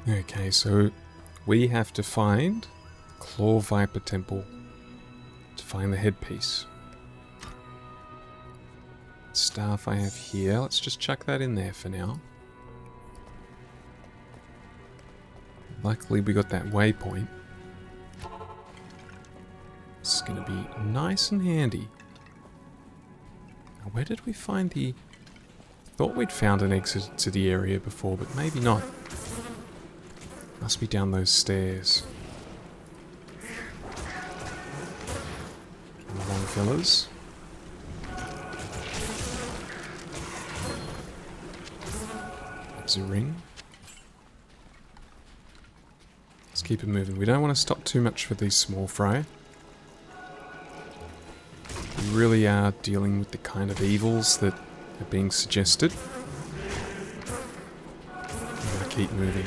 Okay, so we have to find Claw Viper Temple to find the headpiece. Staff I have here, let's just chuck that in there for now. Luckily we got that waypoint. This is going to be nice and handy. Now, where did we find the... Thought we'd found an exit to the area before, but maybe not. Must be down those stairs. Come along, fellas. There's a ring. Let's keep it moving. We don't want to stop too much for these small fry. We really are dealing with the kind of evils that are being suggested. I'm going to keep moving.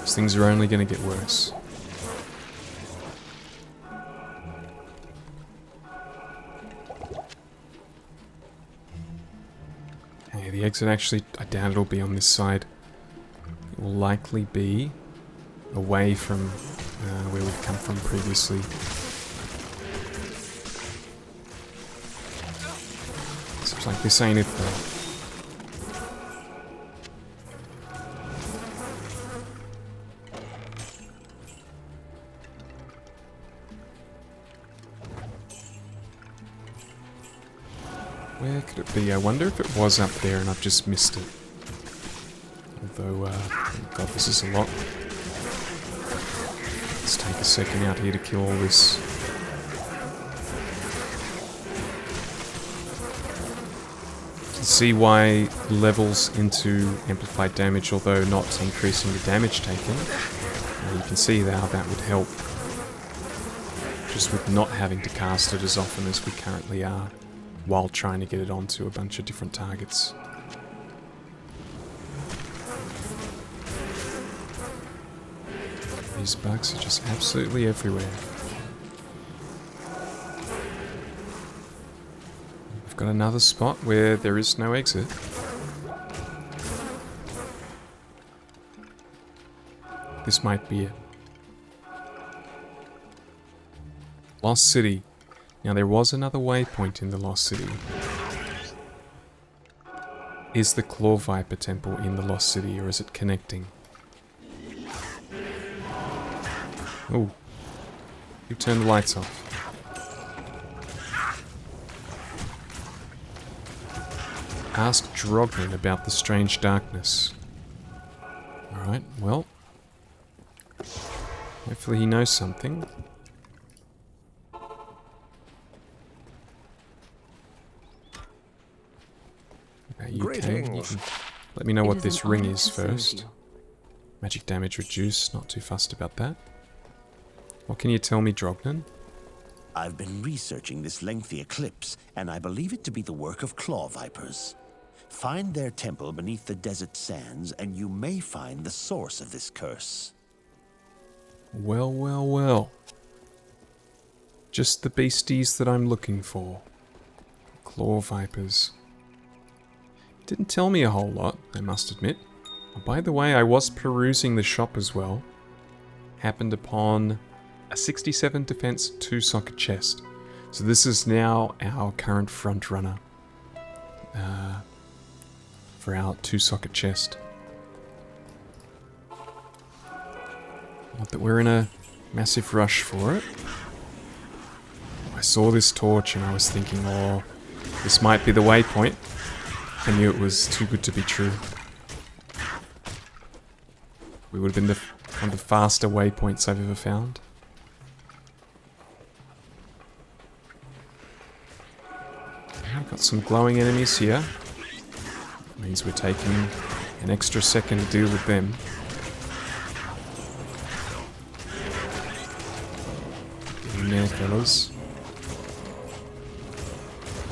These things are only going to get worse. Hey, the exit actually, I doubt it'll be on this side. It will likely be away from where we've come from previously. Seems like this ain't it though. Where could it be? I wonder if it was up there and I've just missed it. Although, oh god, this is a lot. Let's take a second out here to kill all this. You can see why levels into amplified damage, although not increasing the damage taken. You can see how that would help. Just with not having to cast it as often as we currently are, while trying to get it onto a bunch of different targets. These bugs are just absolutely everywhere. We've got another spot where there is no exit. This might be it. Lost City. Now there was another waypoint in the Lost City. Is the Claw Viper Temple in the Lost City, or is it connecting? Oh, you turned the lights off. Ask Drogman about the strange darkness. Alright, well. Hopefully he knows something. Greetings. Let me know what this ring is first. Magic damage reduced, not too fussed about that. What can you tell me, Drognan? I've been researching this lengthy eclipse, and I believe it to be the work of claw vipers. Find their temple beneath the desert sands, and you may find the source of this curse. Well, well, well. Just the beasties that I'm looking for. Claw vipers. Didn't tell me a whole lot, I must admit. By the way, I was perusing the shop as well. Happened upon a 67 defense 2-socket chest. So this is now our current front runner for our 2-socket chest. Not that we're in a massive rush for it. I saw this torch and I was thinking, oh, this might be the waypoint. I knew it was too good to be true. We would have been one of the faster waypoints I've ever found. I've got some glowing enemies here. Means we're taking an extra second to deal with them. Get in there, fellas.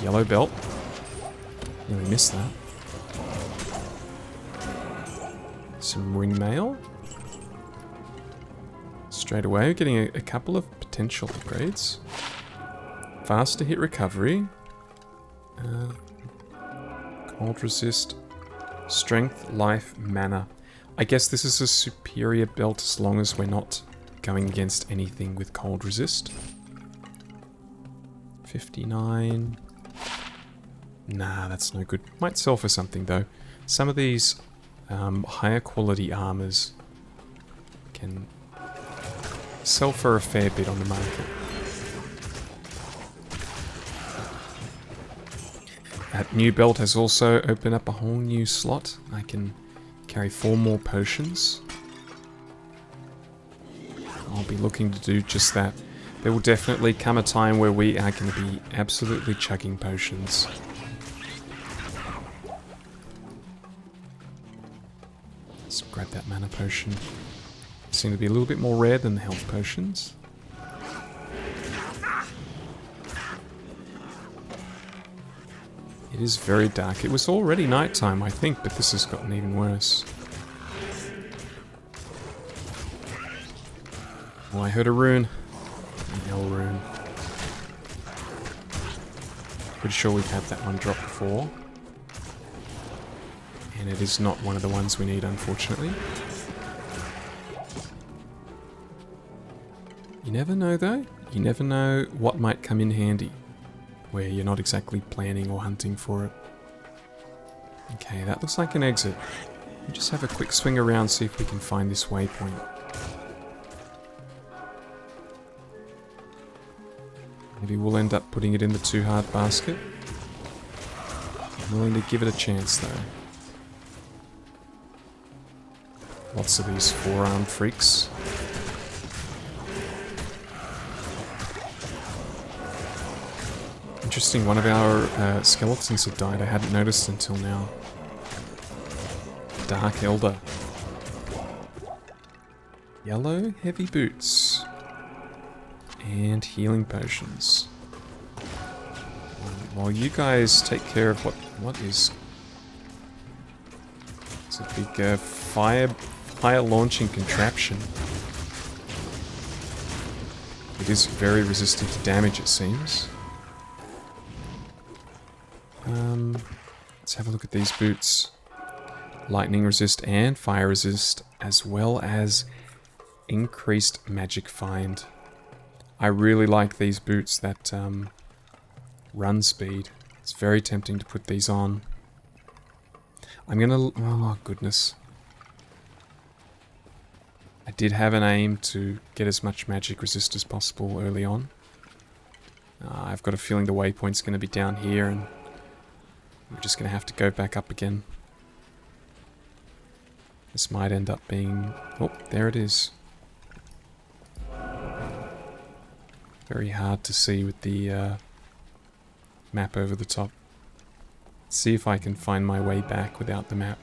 Yellow belt. Nearly missed that. Some ring mail. Straight away, we're getting a couple of potential upgrades. Faster hit recovery. Cold resist. Strength, life, mana. I guess this is a superior belt as long as we're not going against anything with cold resist. 59. Nah, that's no good. Might sell for something though. Some of these higher quality armors can sell for a fair bit on the market. That new belt has also opened up a whole new slot. I can carry 4 more potions. I'll be looking to do just that. There will definitely come a time where we are going to be absolutely chugging potions. Let's grab that mana potion. Seem to be a little bit more rare than the health potions. It is very dark. It was already nighttime, I think, but this has gotten even worse. Oh, I heard a rune. An L rune. Pretty sure we've had that one drop before. And it is not one of the ones we need, unfortunately. You never know, though. You never know what might come in handy, where you're not exactly planning or hunting for it. Okay, that looks like an exit. We'll just have a quick swing around, see if we can find this waypoint. Maybe we'll end up putting it in the too hard basket. I'm willing to give it a chance, though. Lots of these four-armed freaks. Interesting, one of our skeletons had died. I hadn't noticed until now. Dark Elder. Yellow heavy boots. And healing potions. While you guys take care of what is... It's a big fire launching contraption. It is very resistant to damage, it seems. Let's have a look at these boots. Lightning resist and fire resist, as well as increased magic find. I really like these boots that run speed. It's very tempting to put these on. I'm gonna... Oh, goodness. I did have an aim to get as much magic resist as possible early on. I've got a feeling the waypoint's going to be down here and we're just going to have to go back up again. This might end up being... Oh, there it is. Very hard to see with the map over the top. Let's see if I can find my way back without the map.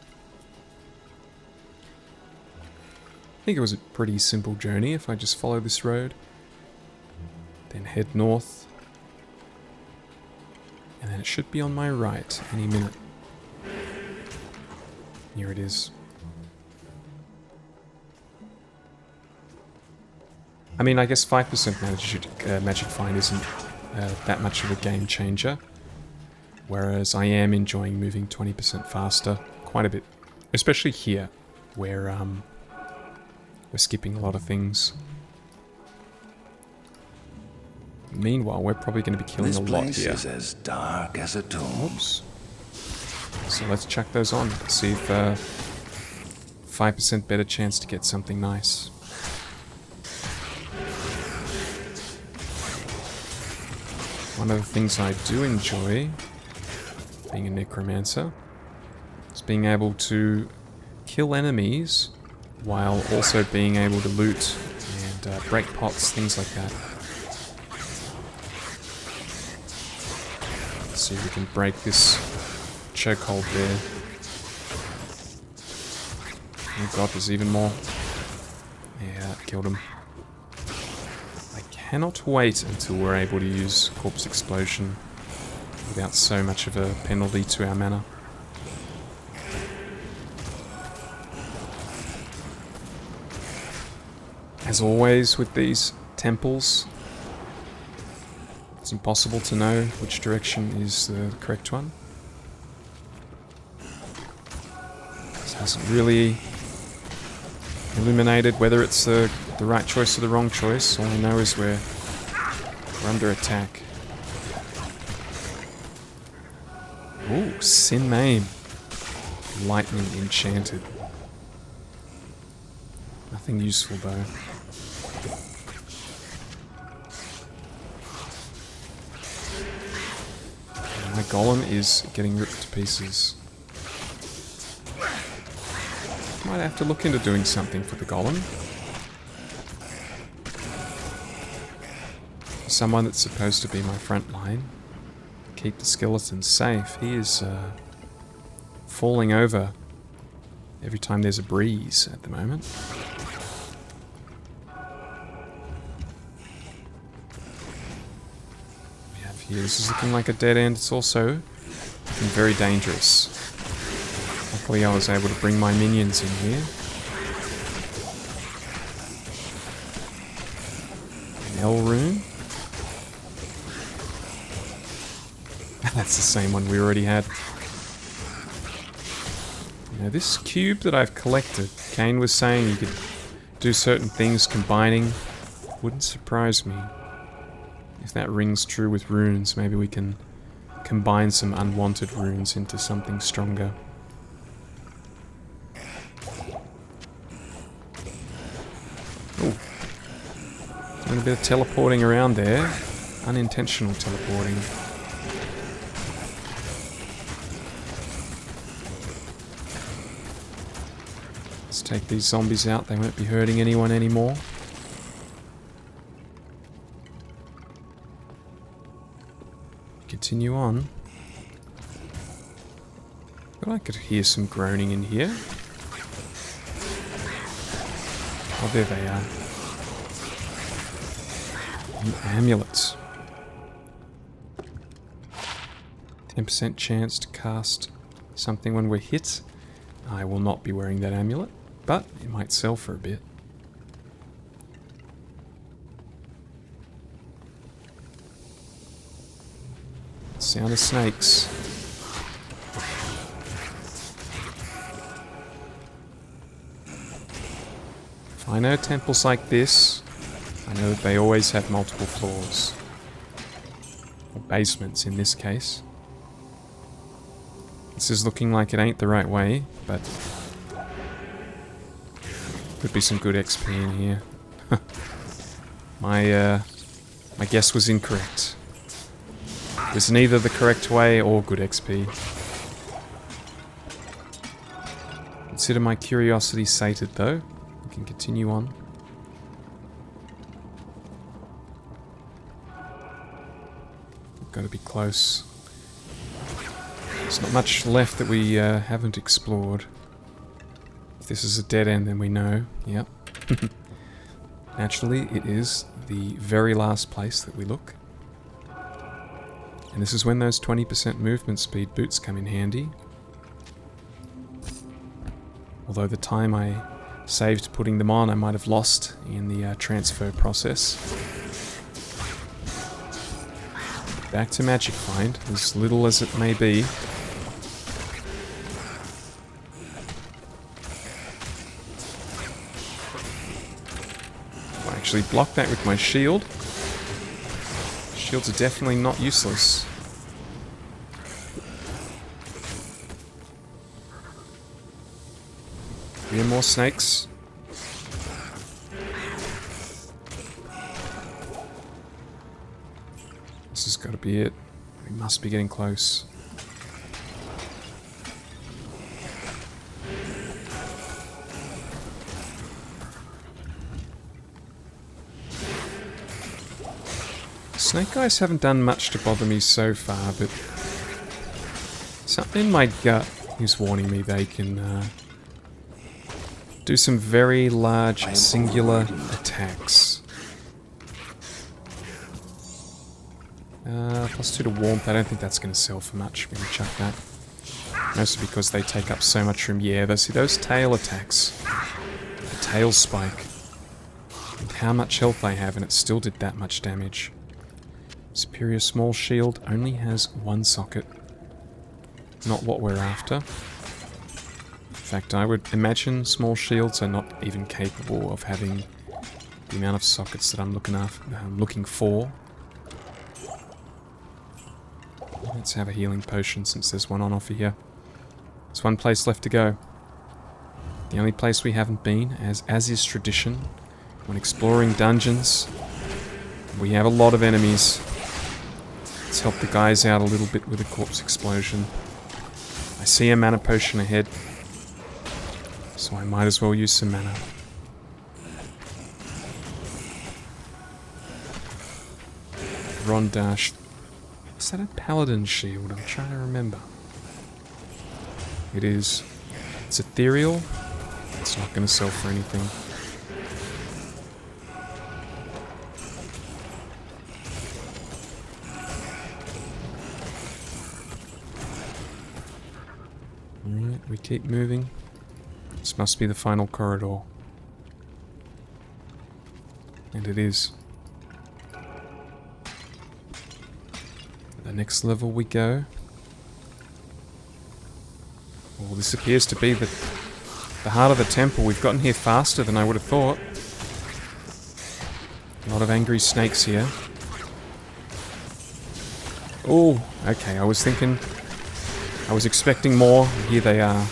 I think it was a pretty simple journey if I just follow this road. Then head north. And then it should be on my right any minute. Here it is. I mean, I guess 5% magic find isn't that much of a game changer. Whereas I am enjoying moving 20% faster quite a bit. Especially here, where we're skipping a lot of things. Meanwhile, we're probably going to be killing a lot here. This place is as dark as a tomb. Oops. So let's chuck those on. See if 5% better chance to get something nice. One of the things I do enjoy, being a necromancer, is being able to kill enemies while also being able to loot and break pots, things like that. Let's see if we can break this chokehold there. Oh god, there's even more. Yeah, killed him. I cannot wait until we're able to use Corpse Explosion without so much of a penalty to our mana. As always with these temples, it's impossible to know which direction is the correct one. This hasn't really illuminated. Whether it's the right choice or the wrong choice, all I know is we're under attack. Ooh, Sin Maim. Lightning enchanted. Nothing useful though. My golem is getting ripped to pieces. Might have to look into doing something for the golem. Someone that's supposed to be my front line. Keep the skeletons safe. He is falling over every time there's a breeze at the moment. We have here, this is looking like a dead end. It's also looking very dangerous. Luckily I was able to bring my minions in here. An L rune. That's the same one we already had. Now this cube that I've collected, Kane was saying you could do certain things combining. Wouldn't surprise me. If that rings true with runes, maybe we can combine some unwanted runes into something stronger. Ooh. Doing a bit of teleporting around there. Unintentional teleporting. Let's take these zombies out. They won't be hurting anyone anymore. Continue on. But I could hear some groaning in here. Oh, there they are. An amulet. 10% chance to cast something when we're hit. I will not be wearing that amulet, but it might sell for a bit. Sound of snakes. If I know temples like this, I know that they always have multiple floors. Or basements in this case. This is looking like it ain't the right way, but could be some good XP in here. My guess was incorrect. It was neither the correct way or good XP. Consider my curiosity sated though. We can continue on. We've got to be close. There's not much left that we haven't explored. If this is a dead end, then we know. Yep. Naturally, it is the very last place that we look. And this is when those 20% movement speed boots come in handy. Although the time I saved putting them on, I might have lost in the transfer process. Back to Magic Find, as little as it may be. I actually blocked that with my shield. Shields are definitely not useless. Three more snakes. This has got to be it. We must be getting close. Snake guys haven't done much to bother me so far, but something in my gut is warning me they can do some very large singular attacks. +2 to warmth, I don't think that's going to sell for much. I'm going to chuck that. Mostly because they take up so much room. Yeah, those tail attacks. The tail spike. And how much health I have, and it still did that much damage. Superior small shield only has one socket. Not what we're after. fact, I would imagine small shields are not even capable of having the amount of sockets that I'm looking for. Let's have a healing potion since there's one on offer here. There's one place left to go. The only place we haven't been, as is tradition, when exploring dungeons. We have a lot of enemies. Let's help the guys out a little bit with a corpse explosion. I see a mana potion ahead, so I might as well use some mana. Rondash. Is that a paladin shield? I'm trying to remember. It is. It's ethereal. It's not going to sell for anything. Alright, we keep moving. This must be the final corridor. And it is. The next level we go. Well, this appears to be the heart of the temple. We've gotten here faster than I would have thought. A lot of angry snakes here. Oh, okay, I was expecting more. Here they are.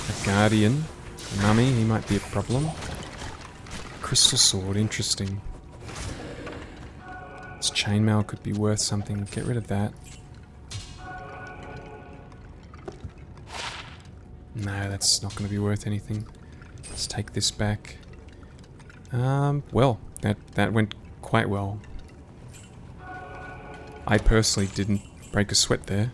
A guardian. A mummy, he might be a problem. Crystal sword, interesting. This chainmail could be worth something. Get rid of that. No, that's not going to be worth anything. Let's take this back. Well, that went quite well. I personally didn't break a sweat there.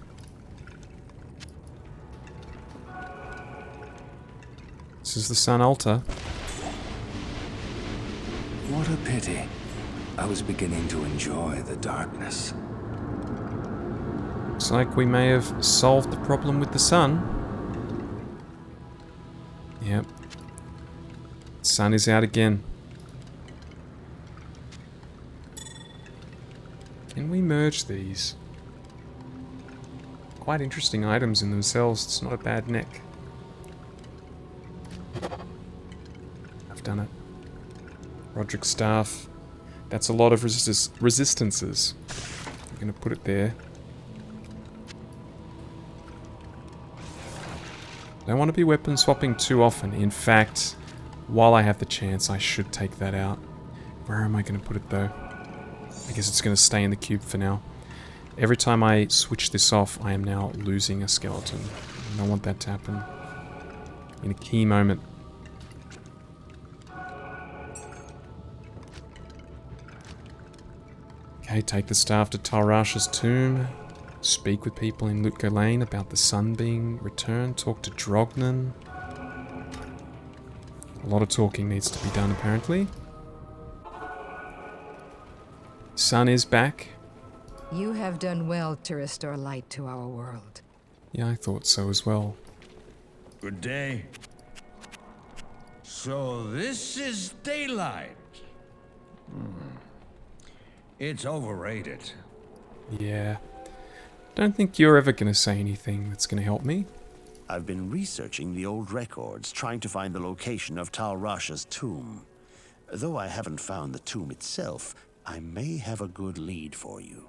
This is the Sun Altar. What a pity. I was beginning to enjoy the darkness. Looks like we may have solved the problem with the sun. Yep. Sun is out again. Can we merge these? Quite interesting items in themselves. It's not a bad neck. I've done it. Roderick's staff. That's a lot of resistances. I'm going to put it there. Don't want to be weapon swapping too often. In fact, while I have the chance, I should take that out. Where am I going to put it though? I guess it's going to stay in the cube for now. Every time I switch this off, I am now losing a skeleton. I don't want that to happen. In a key moment. Okay, take the staff to Rasha's tomb. Speak with people in Lutko Lane about the sun being returned. Talk to Drognan. A lot of talking needs to be done, apparently. Sun is back. You have done well to restore light to our world. Yeah, I thought so as well. Good day. So this is daylight. It's overrated. Yeah. Don't think you're ever going to say anything that's going to help me. I've been researching the old records, trying to find the location of Tal Rasha's tomb. Though I haven't found the tomb itself, I may have a good lead for you.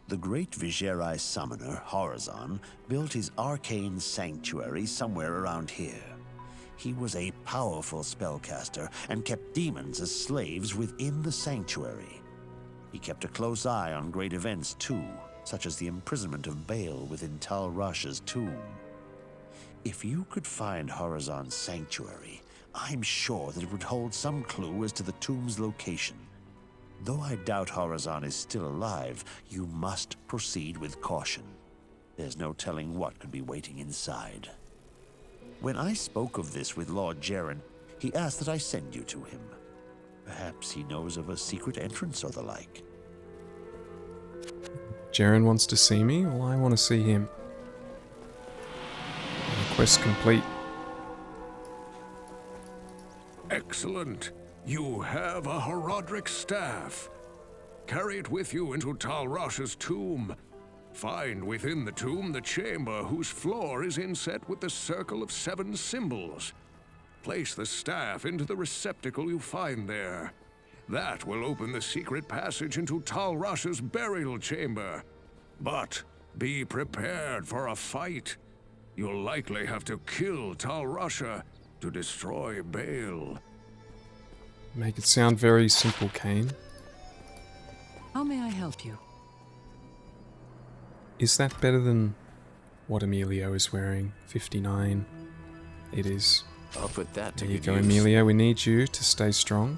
The great Viserai summoner, Horizon, built his arcane sanctuary somewhere around here. He was a powerful spellcaster and kept demons as slaves within the sanctuary. He kept a close eye on great events too, such as the imprisonment of Baal within Tal Rasha's tomb. If you could find Horizon's sanctuary, I'm sure that it would hold some clue as to the tomb's location. Though I doubt Horizon is still alive, you must proceed with caution. There's no telling what could be waiting inside. When I spoke of this with Lord Jaren, he asked that I send you to him. Perhaps he knows of a secret entrance or the like. Jaren wants to see me? Well, I want to see him. Quest complete. Excellent. You have a Horodric staff. Carry it with you into Tal Rasha's tomb. Find within the tomb the chamber whose floor is inset with the circle of 7 symbols. Place the staff into the receptacle you find there. That will open the secret passage into Tal Rasha's burial chamber. But be prepared for a fight. You'll likely have to kill Tal Rasha to destroy Baal. Make it sound very simple, Kane. How may I help you? Is that better than what Emilio is wearing? 59. It is. I'll put that to There you good go, use. Emilio. We need you to stay strong.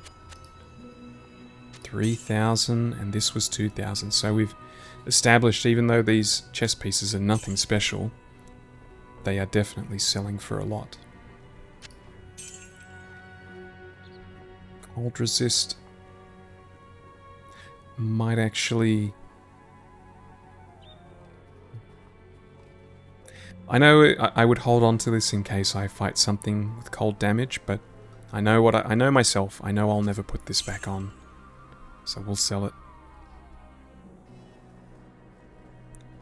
3,000, and this was 2,000. So we've established, even though these chess pieces are nothing special, they are definitely selling for a lot. Cold resist might actually... I know I would hold on to this in case I fight something with cold damage, but I know what I know myself. I know I'll never put this back on, so we'll sell it.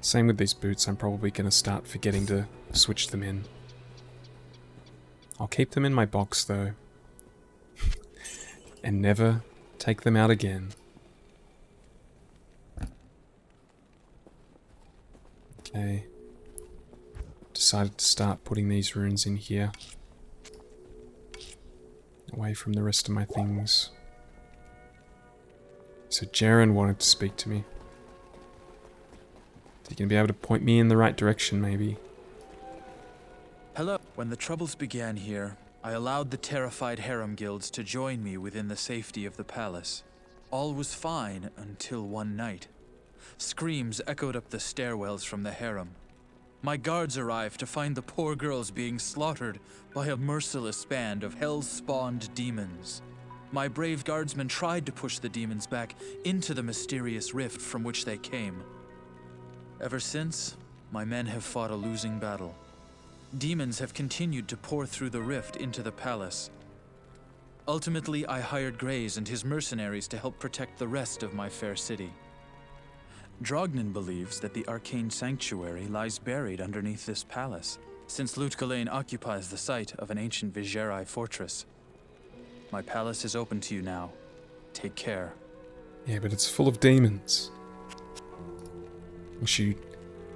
Same with these boots. I'm probably going to start forgetting to switch them in. I'll keep them in my box though, and never take them out again. Okay. Decided to start putting these runes in here, away from the rest of my things. So Jaren wanted to speak to me. Is he going to be able to point me in the right direction, maybe? Hello. When the troubles began here, I allowed the terrified harem guilds to join me within the safety of the palace. All was fine until one night. Screams echoed up the stairwells from the harem. My guards arrived to find the poor girls being slaughtered by a merciless band of hell-spawned demons. My brave guardsmen tried to push the demons back into the mysterious rift from which they came. Ever since, my men have fought a losing battle. Demons have continued to pour through the rift into the palace. Ultimately, I hired Graze and his mercenaries to help protect the rest of my fair city. Drognin believes that the arcane sanctuary lies buried underneath this palace, since Lutgalain occupies the site of an ancient Vigerai fortress. My palace is open to you now. Take care. Yeah, but it's full of demons. Wish you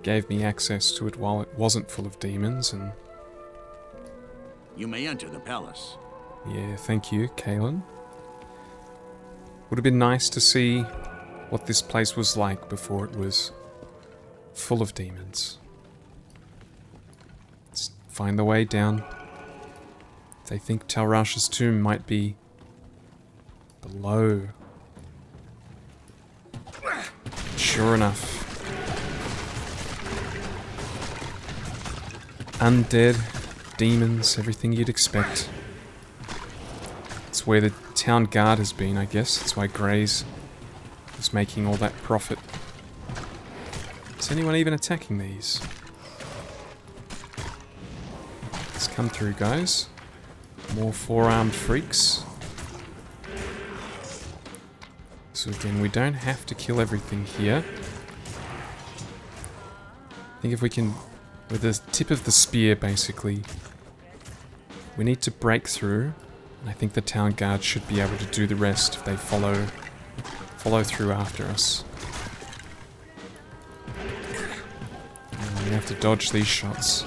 gave me access to it while it wasn't full of demons, and... You may enter the palace. Yeah, thank you, Kalen. Would have been nice to see what this place was like before it was full of demons. Let's find the way down. They think Tal Rasha's tomb might be below. Sure enough. Undead, demons, everything you'd expect. It's where the town guard has been, I guess. That's why Graze was making all that profit. Is anyone even attacking these? Let's come through, guys. More four-armed freaks. So again, we don't have to kill everything here. I think if we can, with the tip of the spear basically, we need to break through, and I think the town guard should be able to do the rest if they follow through after us. And we have to dodge these shots.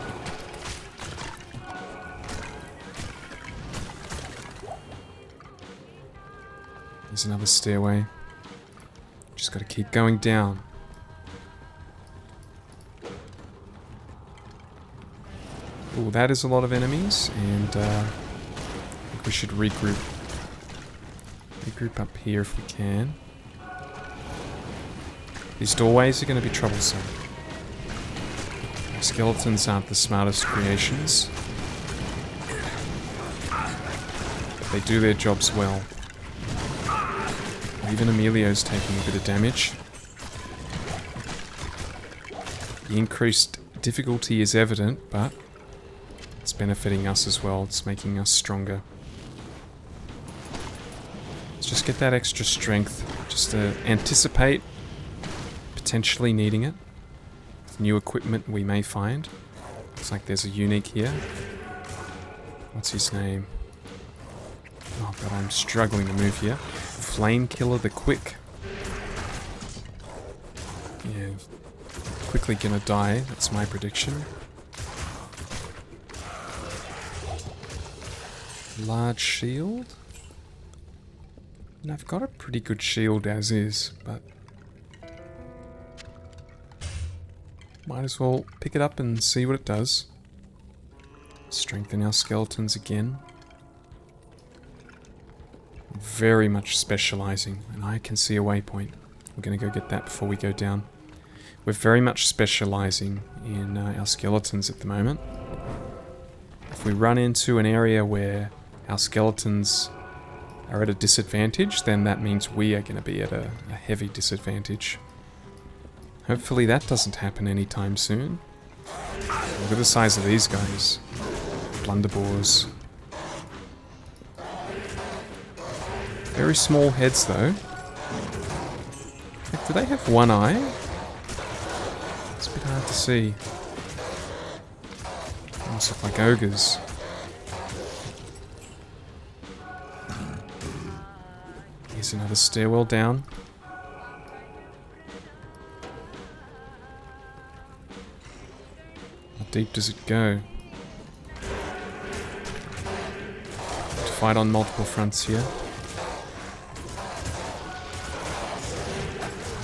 There's another stairway. Just gotta keep going down. Ooh, that is a lot of enemies, and I think we should regroup. Regroup up here if we can. These doorways are going to be troublesome. Skeletons aren't the smartest creations. But they do their jobs well. Even Emilio's taking a bit of damage. The increased difficulty is evident, but it's benefiting us as well. It's making us stronger. Let's just get that extra strength, just to anticipate potentially needing it. with new equipment we may find. Looks like there's a unique here. What's his name? Oh god, I'm struggling to move here. Flamekiller the Quick. Yeah, quickly gonna die, that's my prediction. Large shield? And I've got a pretty good shield as is, but might as well pick it up and see what it does. Strengthen our skeletons again. Very much specializing, and I can see a waypoint. We're going to go get that before we go down. We're very much specializing in our skeletons at the moment. If we run into an area where our skeletons are at a disadvantage, then that means we are going to be at a heavy disadvantage. Hopefully that doesn't happen anytime soon. Look at the size of these guys. Blunderboars. Very small heads though. Do they have one eye? It's a bit hard to see. Almost look like ogres. Here's another stairwell down. How deep does it go? To fight on multiple fronts here.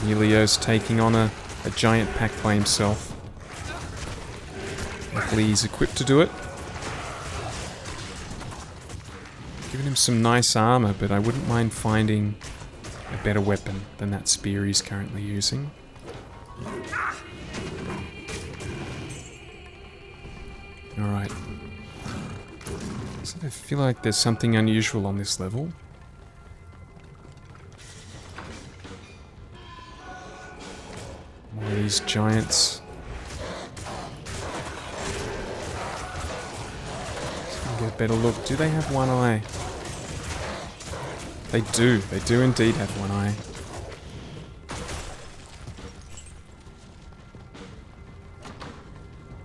Elio's taking on a giant pack by himself. Luckily he's equipped to do it. Giving him some nice armor, but I wouldn't mind finding a better weapon than that spear he's currently using. Alright. So I feel like there's something unusual on this level. More of these giants. Let's get a better look. Do they have one eye? They do. They do indeed have one eye.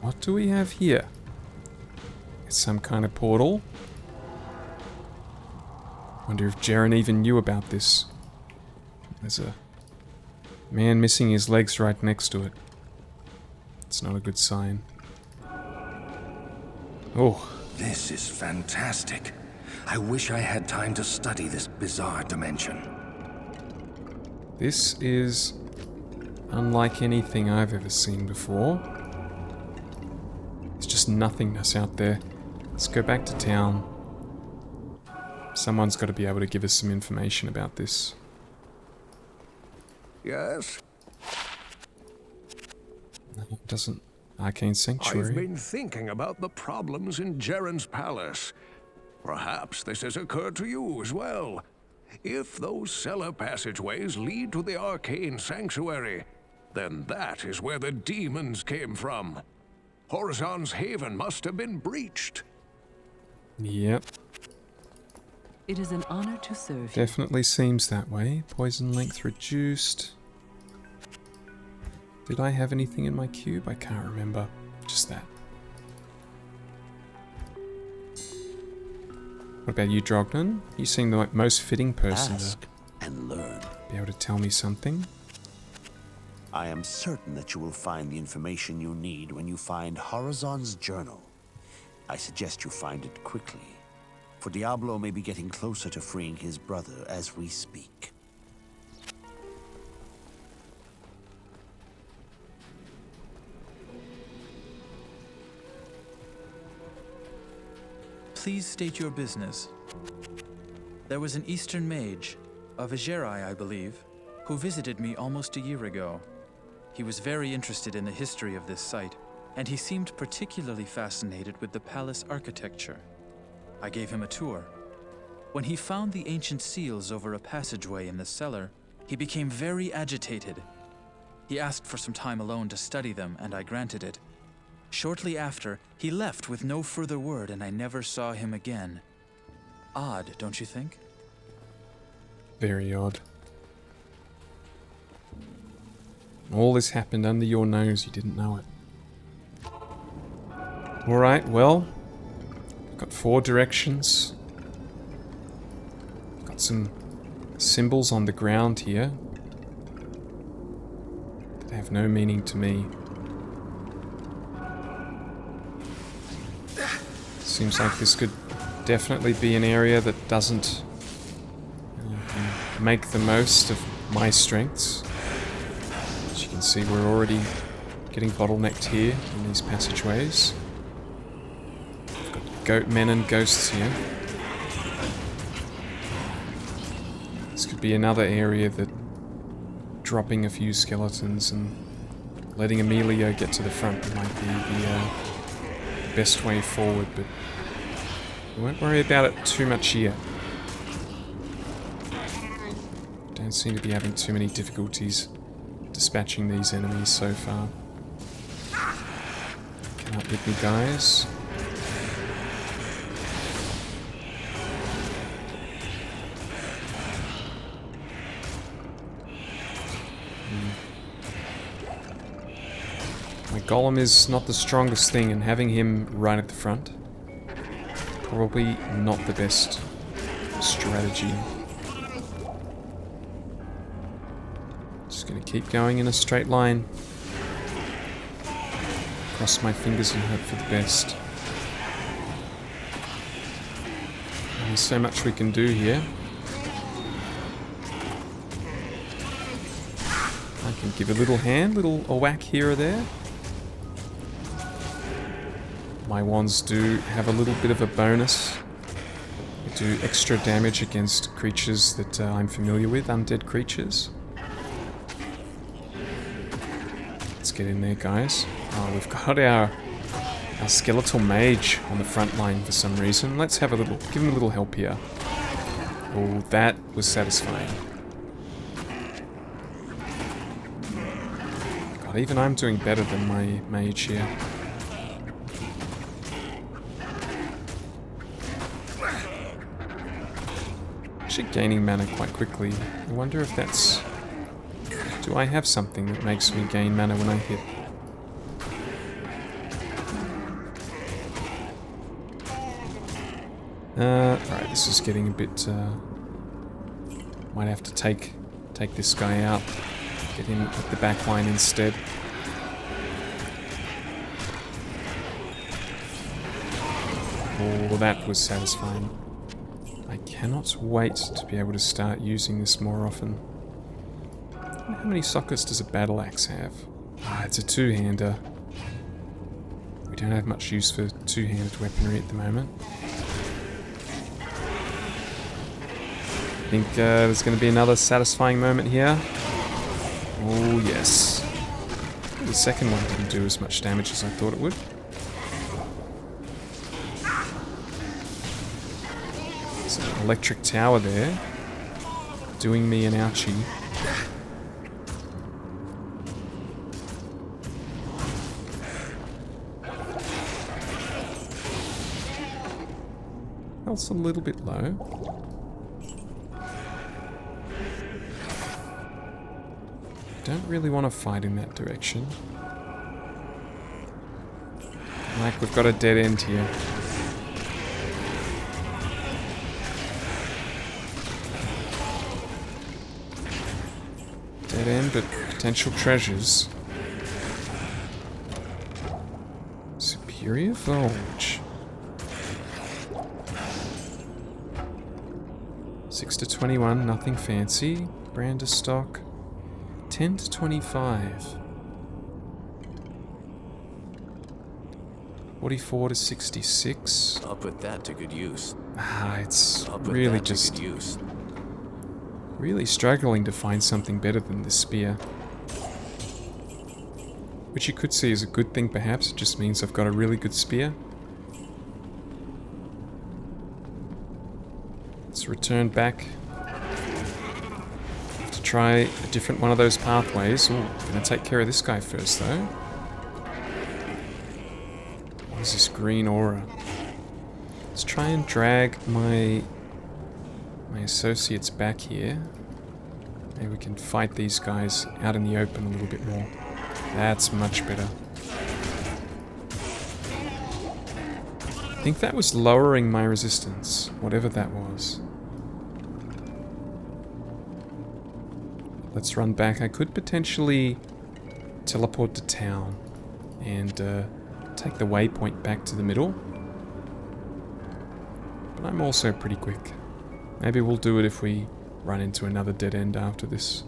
What do we have here? It's some kind of portal. Wonder if Jaren even knew about this. There's a man missing his legs right next to it. It's not a good sign. Oh. This is fantastic. I wish I had time to study this bizarre dimension. This is unlike anything I've ever seen before. It's just nothingness out there. Let's go back to town. Someone's got to be able to give us some information about this. Yes? No, it doesn't. Arcane Sanctuary. I've been thinking about the problems in Jaren's palace. Perhaps this has occurred to you as well. If those cellar passageways lead to the Arcane Sanctuary, then that is where the demons came from. Horizon's haven must have been breached. Yep. It is an honor to serve you. Definitely seems that way. Poison length reduced. Did I have anything in my cube? I can't remember. Just that. What about you, Drognan? You seem the most fitting person Ask and learn. to be able to tell me something. I am certain that you will find the information you need when you find Horizon's journal. I suggest you find it quickly, for Diablo may be getting closer to freeing his brother as we speak. Please state your business. There was an Eastern mage, a Vigerai, I believe, who visited me almost a year ago. He was very interested in the history of this site, and he seemed particularly fascinated with the palace architecture. I gave him a tour. When he found the ancient seals over a passageway in the cellar, he became very agitated. He asked for some time alone to study them, and I granted it. Shortly after, he left with no further word, and I never saw him again. Odd, don't you think? Very odd. All this happened under your nose, you didn't know it. Alright, well, got 4 directions. Got some symbols on the ground here that have no meaning to me. Seems like this could definitely be an area that doesn't make the most of my strengths. As you can see, we're already getting bottlenecked here in these passageways. We've got goat men and ghosts here. This could be another area that dropping a few skeletons and letting Emilio get to the front might be the best way forward, but we won't worry about it too much yet. Don't seem to be having too many difficulties dispatching these enemies so far. Come up with me, guys. My golem is not the strongest thing, and having him right at the front, probably not the best strategy. Just gonna keep going in a straight line. Cross my fingers and hope for the best. There's so much we can do here. I can give a little hand, a whack here or there. My wands do have a little bit of a bonus. They do extra damage against creatures that I'm familiar with, undead creatures. Let's get in there, guys. Oh, we've got our skeletal mage on the front line for some reason. Let's have give him a little help here. Oh, that was satisfying. God, even I'm doing better than my mage here. Actually gaining mana quite quickly. I wonder if that's... Do I have something that makes me gain mana when I hit? Alright, this is getting a bit... might have to take this guy out. Get him at the back line instead. Oh, that was satisfying. I cannot wait to be able to start using this more often. How many sockets does a battle axe have? Ah, it's a two-hander. We don't have much use for two-handed weaponry at the moment. I think there's going to be another satisfying moment here. Oh yes. The second one didn't do as much damage as I thought it would. There's an electric tower there, doing me an ouchie. Health's a little bit low. Don't really want to fight in that direction. Like, we've got a dead end here. Dead end, but potential treasures. Superior Vulge. 6 to 21, nothing fancy. Brander stock. 10 to 25. 44 to 66. I'll put that to good use. Ah, it's really just really struggling to find something better than this spear. Which you could see as a good thing perhaps, it just means I've got a really good spear. Let's return back. Try a different one of those pathways. Ooh, gonna take care of this guy first though. What is this green aura? Let's try and drag my associates back here. Maybe we can fight these guys out in the open a little bit more. That's much better. I think that was lowering my resistance, whatever that was. Let's run back. I could potentially teleport to town and take the waypoint back to the middle. But I'm also pretty quick. Maybe we'll do it if we run into another dead end after this.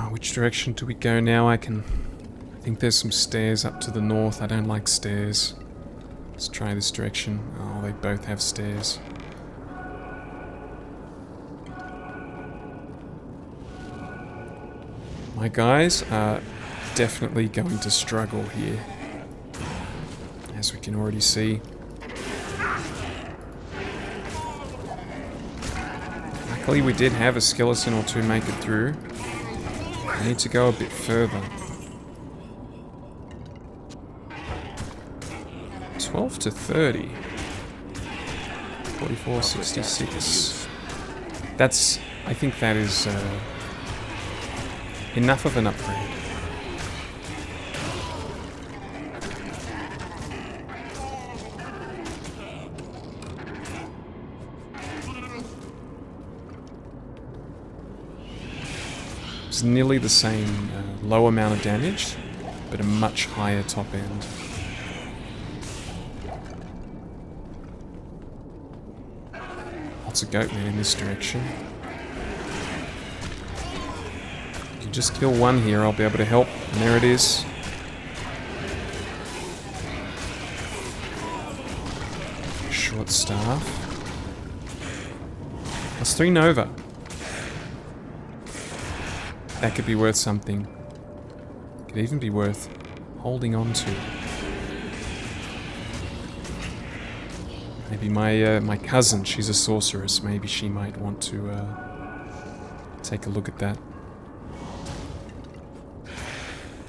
Which direction do we go now? I think there's some stairs up to the north. I don't like stairs. Let's try this direction. Oh, they both have stairs. My guys are definitely going to struggle here, as we can already see. Luckily we did have a skeleton or two make it through. I need to go a bit further. 12 to 30. 44, 66. That's... I think that is enough of an upgrade. It's nearly the same low amount of damage, but a much higher top end. Lots of goatmen in this direction. If you just kill one here, I'll be able to help. And there it is. Short staff. That's 3 Nova. That could be worth something. Could even be worth holding on to. Maybe my cousin, she's a sorceress. Maybe she might want to take a look at that.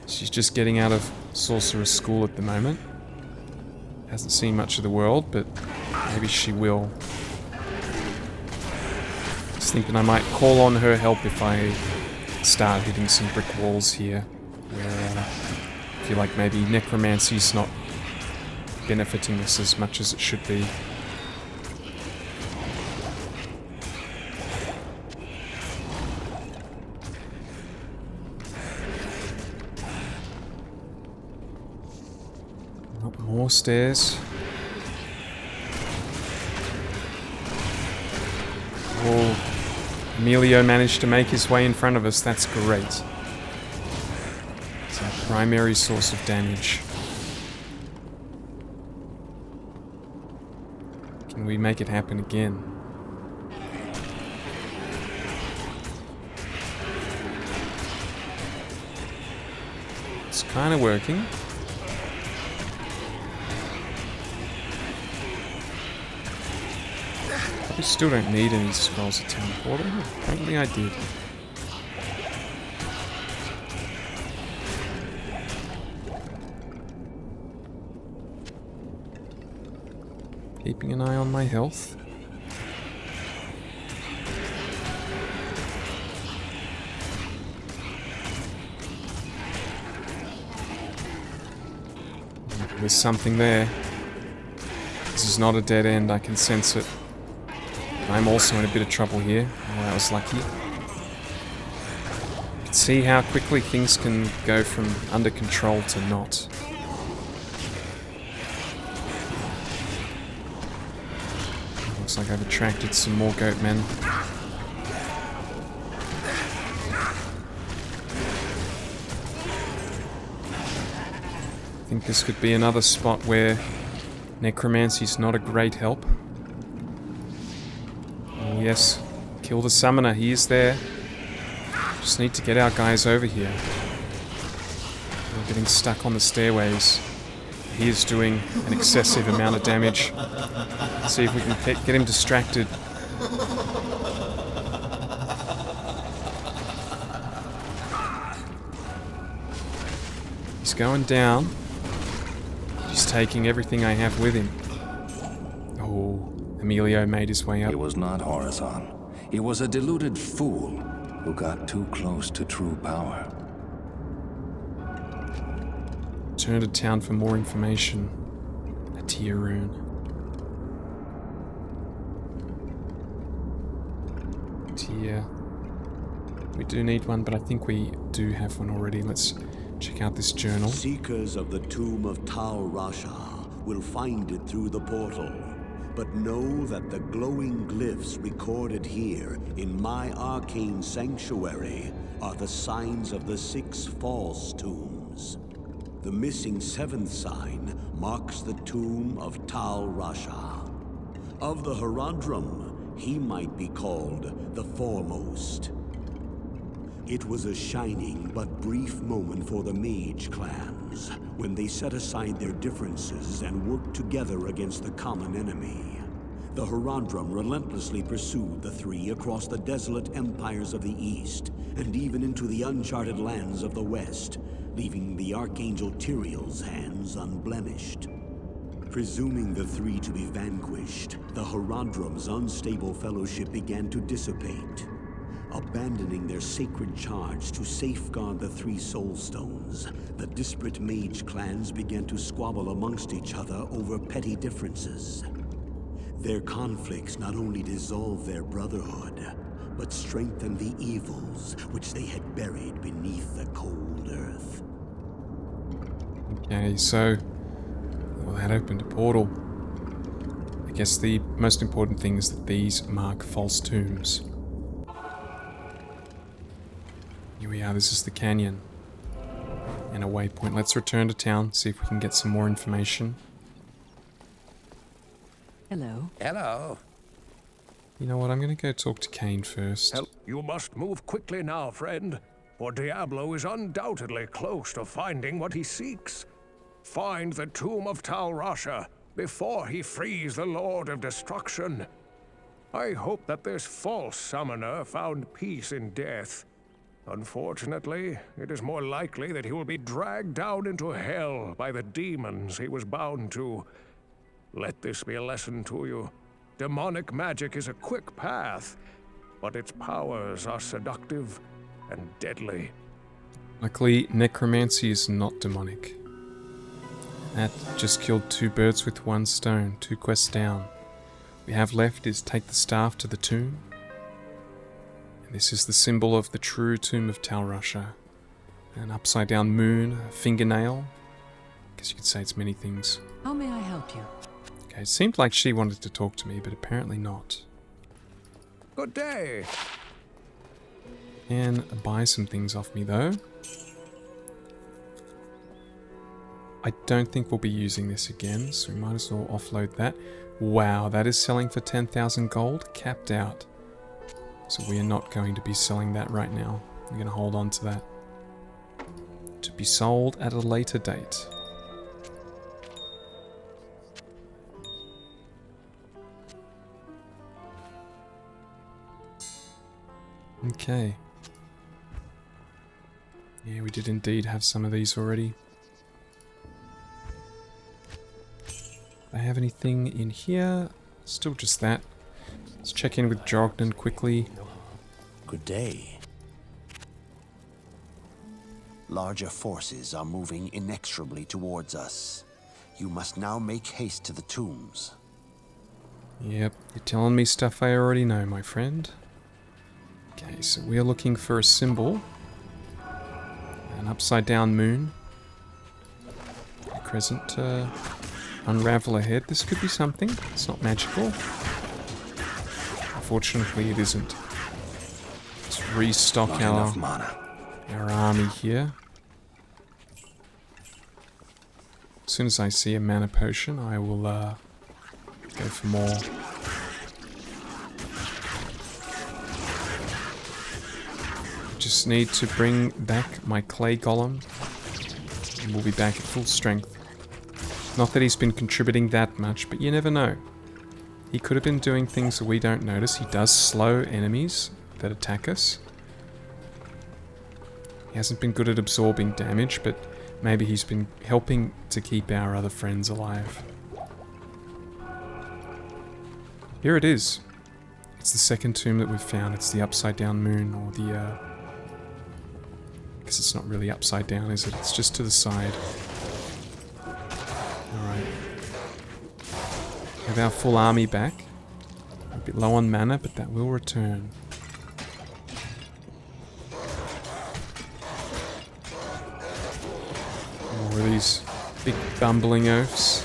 She's just getting out of sorceress school at the moment. Hasn't seen much of the world, but maybe she will. Just thinking I might call on her help if I start hitting some brick walls here, where I feel like maybe necromancy's not benefiting us as much as it should be. Not more stairs. Oh. Emilio managed to make his way in front of us. That's great. It's our primary source of damage. Can we make it happen again? It's kind of working. I still don't need any scrolls of teleporter. Apparently I did. Keeping an eye on my health. There's something there. This is not a dead end, I can sense it. I'm also in a bit of trouble here. Oh, that was lucky. You can see how quickly things can go from under control to not. Looks like I've attracted some more goatmen. I think this could be another spot where necromancy's not a great help. Yes, kill the summoner, he is there. Just need to get our guys over here. We're getting stuck on the stairways. He is doing an excessive amount of damage. Let's see if we can get him distracted. He's going down. He's taking everything I have with him. Oh, Emilio made his way up. He was not Horizon. He was a deluded fool who got too close to true power. Return to town for more information. A tier rune. Tier. We do need one, but I think we do have one already. Let's check out this journal. Seekers of the tomb of Tal Rasha will find it through the portal. But know that the glowing glyphs recorded here in my arcane sanctuary are the signs of the 6 false tombs. The missing 7th sign marks the tomb of Tal Rasha. Of the Herodrum, he might be called the Foremost. It was a shining but brief moment for the mage clans when they set aside their differences and worked together against the common enemy. The Herodrum relentlessly pursued the 3 across the desolate empires of the East and even into the uncharted lands of the West, leaving the Archangel Tyrael's hands unblemished. Presuming the 3 to be vanquished, the Herodrum's unstable fellowship began to dissipate. Abandoning their sacred charge to safeguard the 3 soul stones, the disparate mage clans began to squabble amongst each other over petty differences. Their conflicts not only dissolved their brotherhood, but strengthened the evils which they had buried beneath the cold earth. Okay, so... well, that opened a portal. I guess the most important thing is that these mark false tombs. Here we are, this is the canyon. And a waypoint. Let's return to town, see if we can get some more information. Hello. Hello. You know what, I'm gonna go talk to Kane first. You must move quickly now, friend, for Diablo is undoubtedly close to finding what he seeks. Find the tomb of Tal Rasha before he frees the Lord of Destruction. I hope that this false summoner found peace in death. Unfortunately, it is more likely that he will be dragged down into hell by the demons he was bound to. Let this be a lesson to you. Demonic magic is a quick path, but its powers are seductive and deadly. Luckily, necromancy is not demonic. That just killed 2 birds with 1 stone, 2 quests down. What we have left is take the staff to the tomb. And this is the symbol of the true tomb of Tal Rasha. An upside down moon, a fingernail. I guess you could say it's many things. How may I help you? Okay, it seemed like she wanted to talk to me, but apparently not. Good day. And buy some things off me though. I don't think we'll be using this again, so we might as well offload that. Wow, that is selling for 10,000 gold, capped out. So we are not going to be selling that right now. We're going to hold on to that. To be sold at a later date. Okay. Yeah, we did indeed have some of these already. Do I have anything in here? Still just that. Let's check in with Jognan quickly. Good day. Larger forces are moving inexorably towards us. You must now make haste to the tombs. Yep, you're telling me stuff I already know, my friend. Okay, so we are looking for a symbol. An upside down moon. A crescent unravel ahead. This could be something. It's not magical. Unfortunately, it isn't. Let's restock our army here. As soon as I see a mana potion, I will go for more. Just need to bring back my clay golem, and we'll be back at full strength. Not that he's been contributing that much, but you never know. He could have been doing things that we don't notice. He does slow enemies that attack us. He hasn't been good at absorbing damage, but Maybe he's been helping to keep our other friends alive. Here it is. It's the second tomb that we've found. It's the upside down moon, or the I guess it's not really upside down, is it? It's just to the side. Alright. We have our full army back. We're a bit low on mana, but that will return. More of these big bumbling oafs.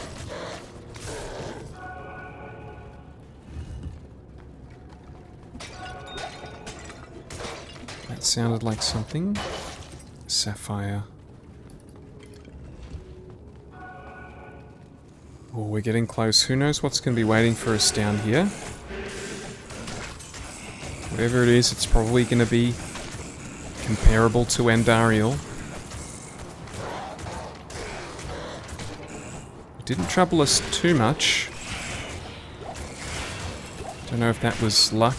That sounded like something. Sapphire. Oh, we're getting close. Who knows what's going to be waiting for us down here? Whatever it is, it's probably going to be comparable to Andariel. It didn't trouble us too much. Don't know if that was luck.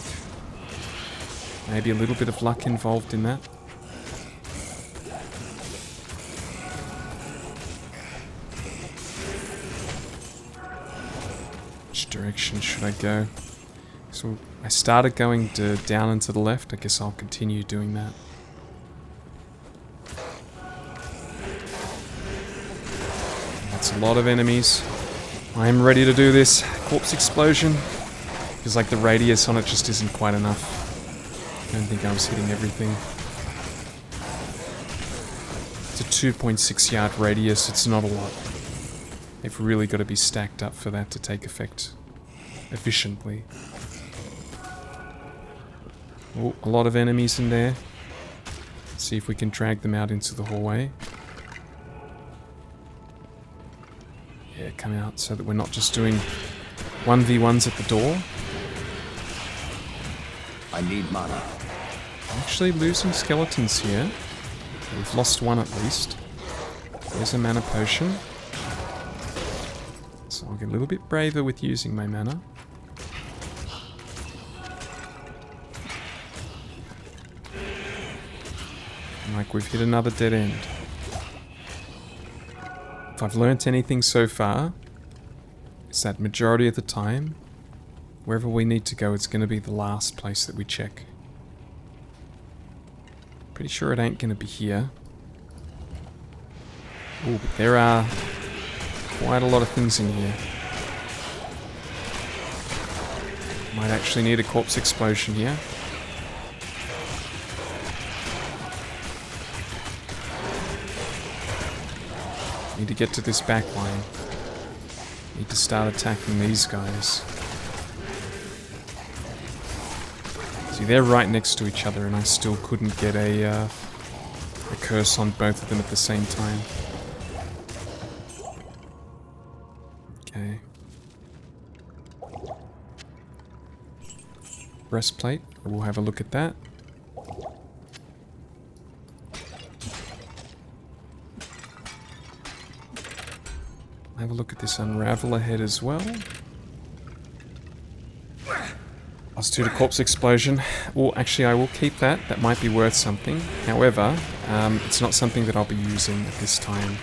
Maybe a little bit of luck involved in that. Which direction should I go? So I started going down and to the left. I guess I'll continue doing that. That's a lot of enemies. I am ready to do this. Corpse explosion. Feels like the radius on it just isn't quite enough. I don't think I was hitting everything. It's a 2.6 yard radius. It's not a lot. They've really got to be stacked up for that to take effect efficiently. Oh, a lot of enemies in there. Let's see if we can drag them out into the hallway. Yeah, come out so that we're not just doing 1v1s at the door. I need mana. I'm actually losing skeletons here. We've lost one at least. There's a mana potion. So I'll get a little bit braver with using my mana. Like we've hit another dead end. If I've learnt anything so far, it's that majority of the time, wherever we need to go, it's going to be the last place that we check. Pretty sure it ain't going to be here. Oh, but there are quite a lot of things in here. Might actually need a corpse explosion here. Need to get to this back line. Need to start attacking these guys. See, they're right next to each other and I still couldn't get a curse on both of them at the same time. Okay. Breastplate. We'll have a look at that. Have a look at this unravel ahead as well. Let's do the corpse explosion. Well, actually, I will keep that. That might be worth something. However, it's not something that I'll be using at this time.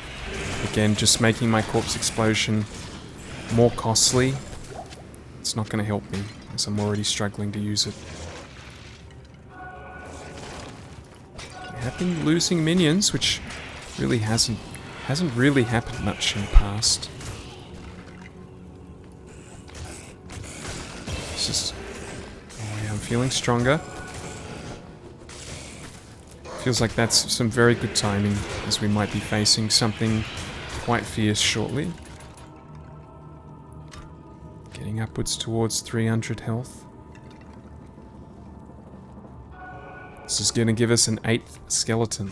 Again, just making my corpse explosion more costly. It's not going to help me, as I'm already struggling to use it. We have been losing minions, which really hasn't really happened much in the past. It's just... oh yeah, I'm feeling stronger. Feels like that's some very good timing, as we might be facing something quite fierce shortly. Getting upwards towards 300 health. This is going to give us an 8th skeleton.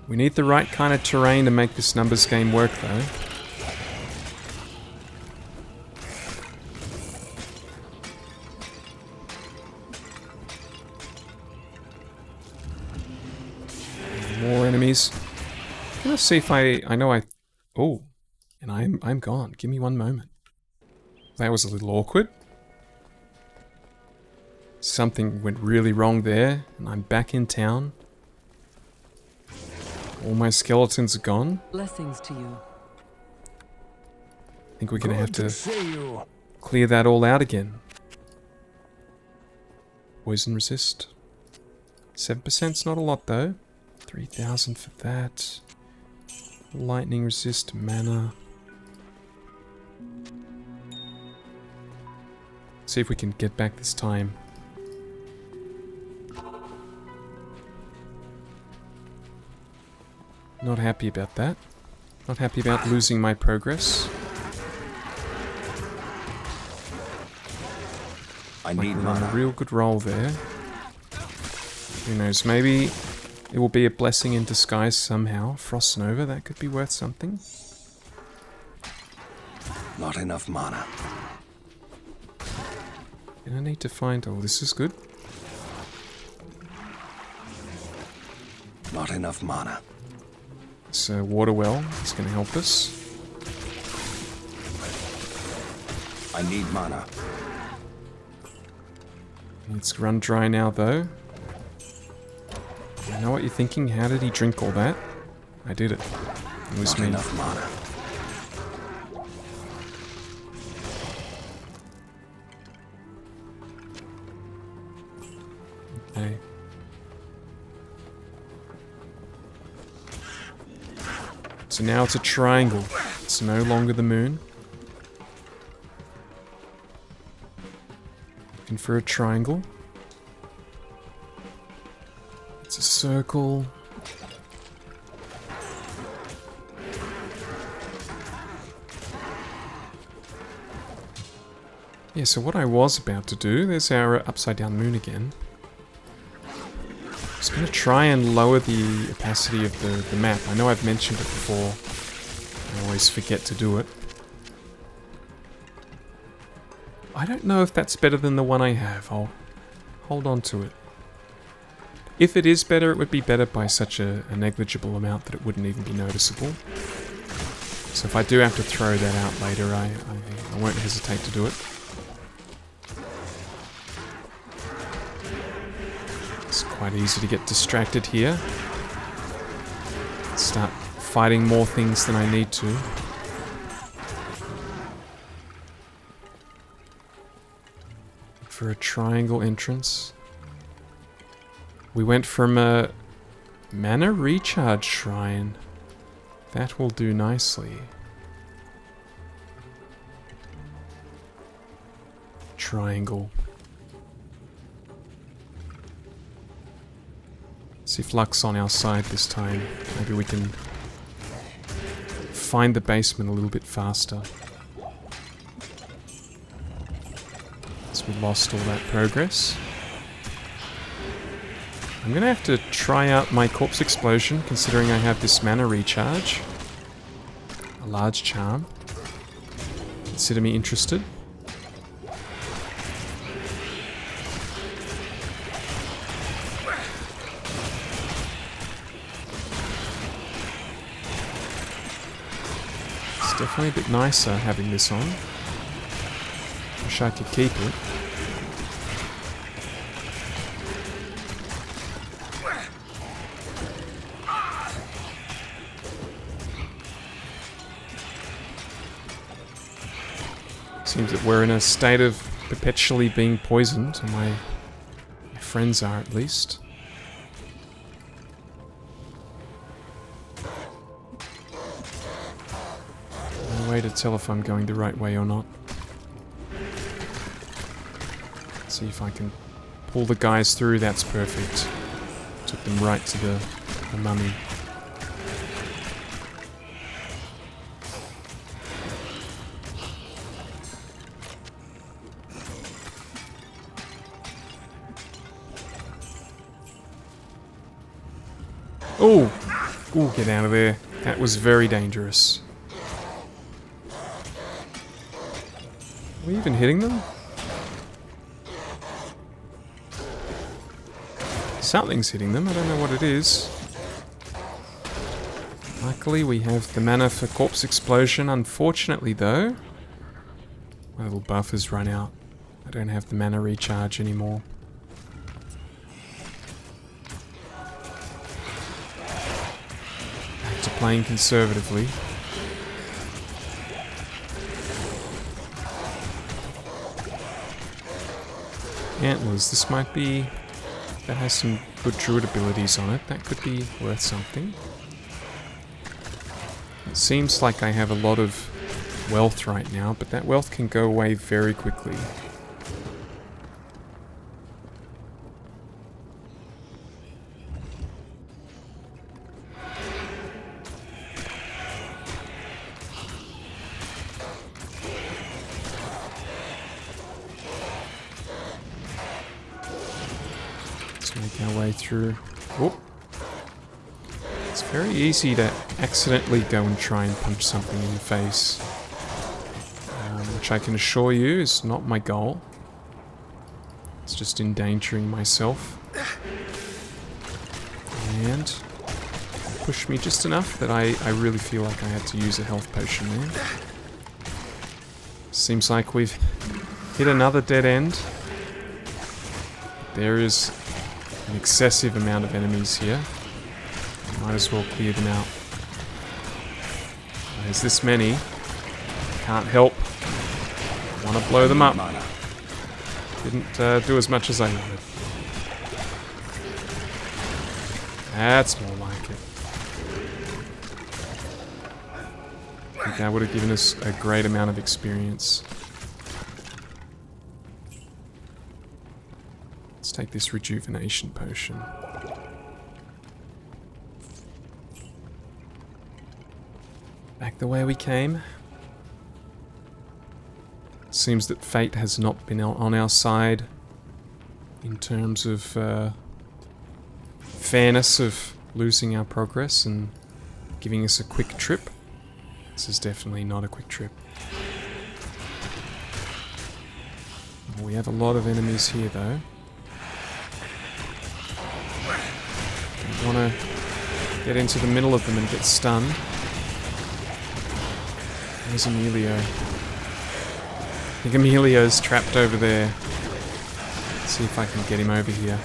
We need the right kind of terrain to make this numbers game work, though. More enemies. I'm gonna see if I know I... oh, and I'm gone. Give me one moment. That was a little awkward. Something went really wrong there, and I'm back in town. All my skeletons are gone. Blessings to you. I think we're gonna have to clear that all out again. Poison resist. 7%'s not a lot though. 3,000 for that. Lightning resist, mana. See if we can get back this time. Not happy about that. Not happy about losing my progress. I need on mana. a real good roll there. Who knows, maybe it will be a blessing in disguise somehow. Frost Nova, that could be worth something. Not enough mana. And I need to find... Oh, this is good. Not enough mana. This water well is going to help us. I need mana. It's run dry now, though. I know what you're thinking. How did he drink all that? I did it. It was Not me. enough mana. Okay. So now it's a triangle. It's no longer the moon. Looking for a triangle. It's a circle. Yeah, so what I was about to do, there's our upside down moon again. I was going to try and lower the opacity of the map. I know I've mentioned it before. I always forget to do it. I don't know if that's better than the one I have. I'll hold on to it. If it is better, it would be better by such a negligible amount that it wouldn't even be noticeable. So if I do have to throw that out later, I won't hesitate to do it. It's quite easy to get distracted here. Start fighting more things than I need to. For a triangle entrance. We went from a mana recharge shrine. That will do nicely. Triangle. See if luck's on our side this time. Maybe we can find the basement a little bit faster. So we lost all that progress. I'm gonna have to try out my corpse explosion, considering I have this mana recharge. A large charm. Consider me interested. It's definitely a bit nicer having this on. Wish I could keep it. Seems that we're in a state of perpetually being poisoned, or my friends are at least. No way to tell if I'm going the right way or not. See if I can pull the guys through, that's perfect. Took them right to the mummy. Oh! Ooh, get out of there. That was very dangerous. Are we even hitting them? Something's hitting them, I don't know what it is. Luckily we have the mana for corpse explosion. Unfortunately though, my little buff has run out. I don't have the mana recharge anymore. playing conservatively. Antlers, this might be... that has some good druid abilities on it. That could be worth something. It seems like I have a lot of wealth right now, but that wealth can go away very quickly. Let's make our way through. Oh. It's very easy to accidentally go and try and punch something in the face. Which I can assure you is not my goal. It's just endangering myself. And pushed me just enough that I really feel like I had to use a health potion there. Seems like we've hit another dead end. There is an excessive amount of enemies here. Might as well clear them out. There's this many. Can't help. Want to blow them up. Didn't do as much as I wanted. That's more like it. I think that would have given us a great amount of experience. Let's take this rejuvenation potion. Back the way we came. Seems that fate has not been on our side in terms of fairness of losing our progress and giving us a quick trip. This is definitely not a quick trip. We have a lot of enemies here though. Don't want to get into the middle of them and get stunned. There's Emilio. I think Emilio's trapped over there. Let's see if I can get him over here.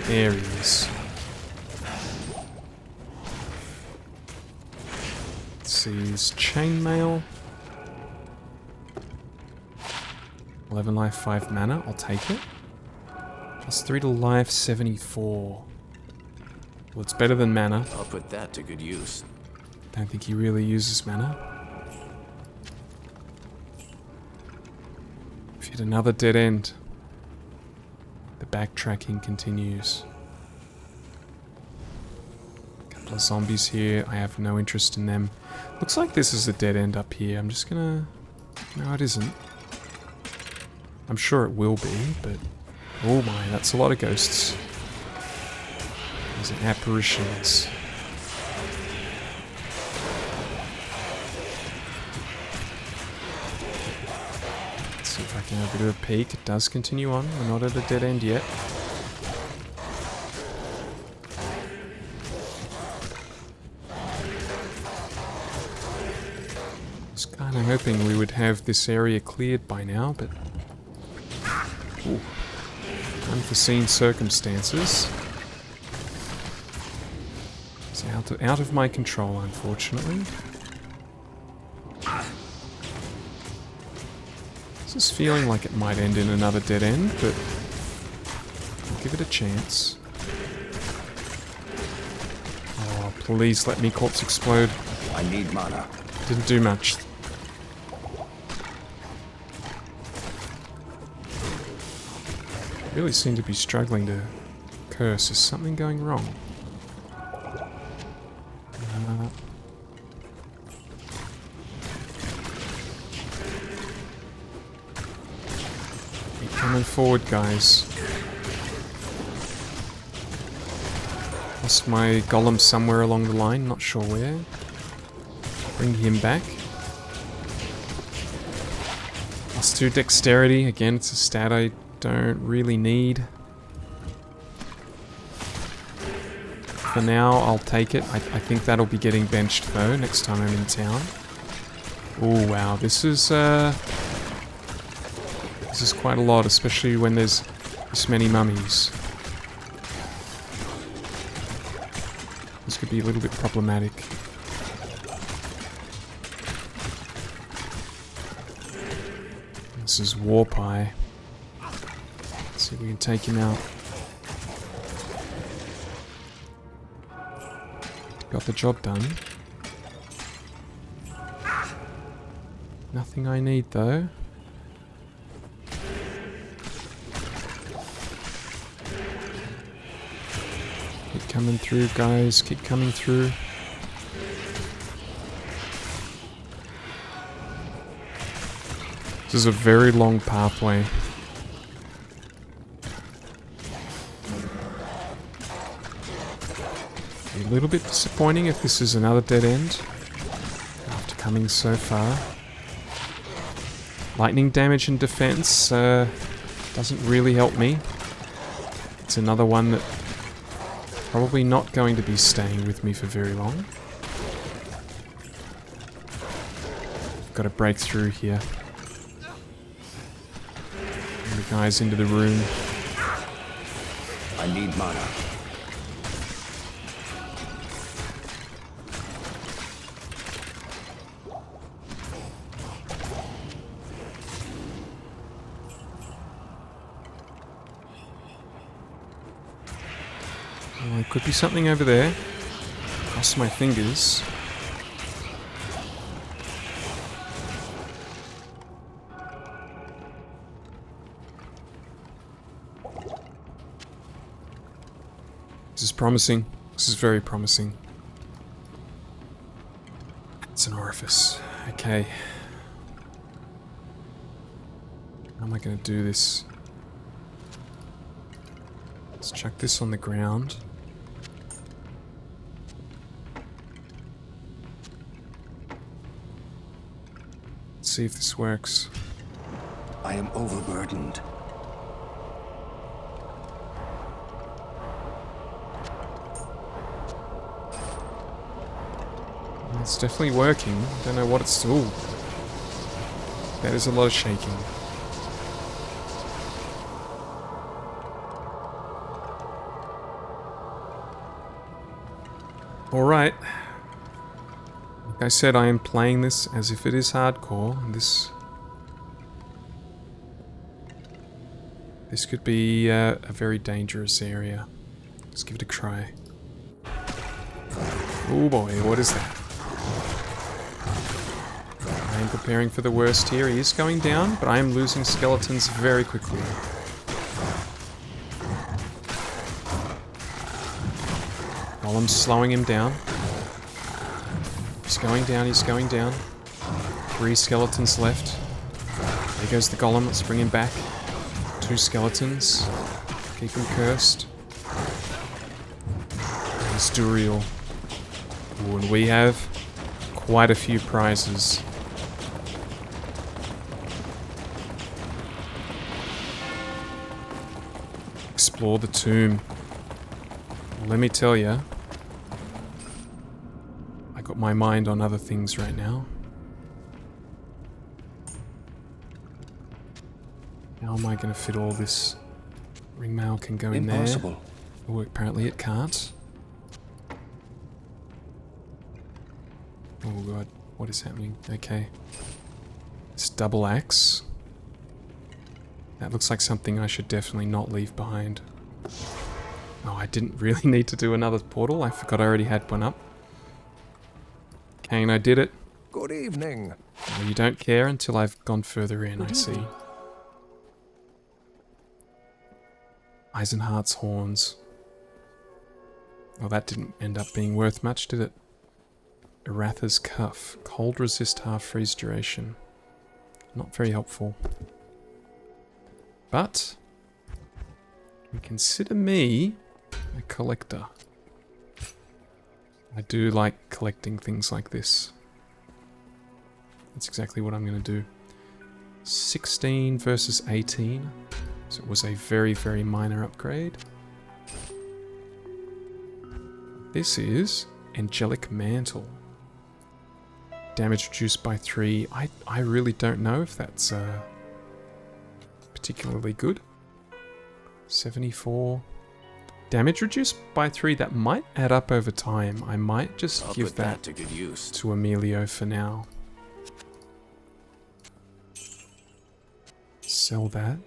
There he is. Let's see, his chainmail. 11 life, 5 mana. I'll take it. Plus 3 to life, 74. Well, it's better than mana. I'll put that to good use. Don't think he really uses mana. We've hit another dead end. The backtracking continues. A couple of zombies here. I have no interest in them. Looks like this is a dead end up here. I'm just gonna... No, it isn't. I'm sure it will be, but... Oh my, that's a lot of ghosts. These are apparitions. See if I can have a bit of a peek. It does continue on. We're not at a dead end yet. I was kind of hoping we would have this area cleared by now, but... Ooh. Unforeseen circumstances. It's out of my control, unfortunately. This is feeling like it might end in another dead end, but I'll give it a chance. Oh, please let me corpse explode. I need mana. Didn't do much. Really seem to be struggling to curse. Is something going wrong? Keep coming forward, guys. Lost my golem somewhere along the line, not sure where. Bring him back. Lost 2 dexterity. Again, it's a stat I don't really need. For now, I'll take it. I think that'll be getting benched though next time I'm in town. Oh wow, this is quite a lot, especially when there's this many mummies. This could be a little bit problematic. This is Warp Eye. Let's see if we can take him out. Got the job done. Nothing I need though. Keep coming through, guys. Keep coming through. This is a very long pathway. A little bit disappointing if this is another dead end after coming so far. Lightning damage and defense doesn't really help me. It's another one that probably not going to be staying with me for very long. Got to break through here. And the guys into the room. I need mana. Well, there could be something over there. Cross my fingers. This is promising. This is very promising. It's an orifice. Okay. How am I going to do this? Let's chuck this on the ground. Let's see if this works. I am overburdened. It's definitely working. Don't know what it's... Ooh. That is a lot of shaking. Alright. Like I said, I am playing this as if it is hardcore. And this could be a very dangerous area. Let's give it a try. Oh boy, what is that? I am preparing for the worst here. He is going down, but I am losing skeletons very quickly. Golem's slowing him down. He's going down, he's going down. 3 skeletons left. There goes the golem, let's bring him back. 2 skeletons. Keep him cursed. There's Duriel. Ooh, and we have quite a few prizes. Explore the tomb. Let me tell you, I got my mind on other things right now. How am I going to fit all this? Ringmail can go in there. Impossible. Oh, apparently it can't. Oh god, what is happening? Okay. This double axe. That looks like something I should definitely not leave behind. Oh, I didn't really need to do another portal. I forgot I already had one up. Kane, I did it. Good evening. Well, you don't care until I've gone further in, I see. Eisenhart's horns. Well, that didn't end up being worth much, did it? Aratha's cuff. Cold resist half freeze duration. Not very helpful. But consider me a collector. I do like collecting things like this. That's exactly what I'm going to do. 16 versus 18. So it was a very, very minor upgrade. This is Angelic Mantle. Damage reduced by 3. I really don't know if that's particularly good. 74. Damage reduced by 3, that might add up over time. I might just I'll give put that to good use. to Emilio for now. Sell that.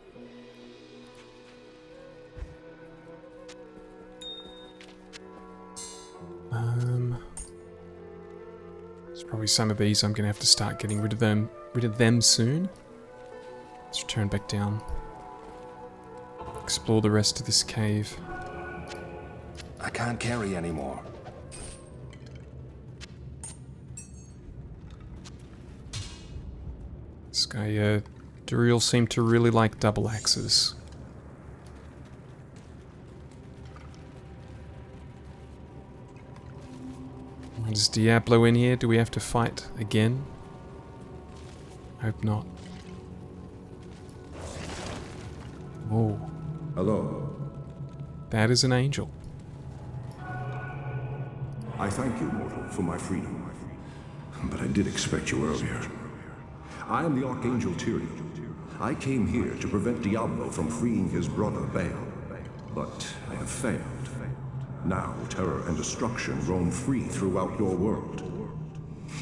There's probably some of these I'm gonna have to start getting rid of them soon. Let's return back down. Explore the rest of this cave. I can't carry anymore. This guy, Duriel seemed to really like double axes. Is Diablo in here? Do we have to fight again? Hope not. Oh. Hello. That is an angel. I thank you, mortal, for my freedom. But I did expect you earlier. I am the Archangel Tyrion. I came here to prevent Diablo from freeing his brother Baal. But I have failed. Now, terror and destruction roam free throughout your world.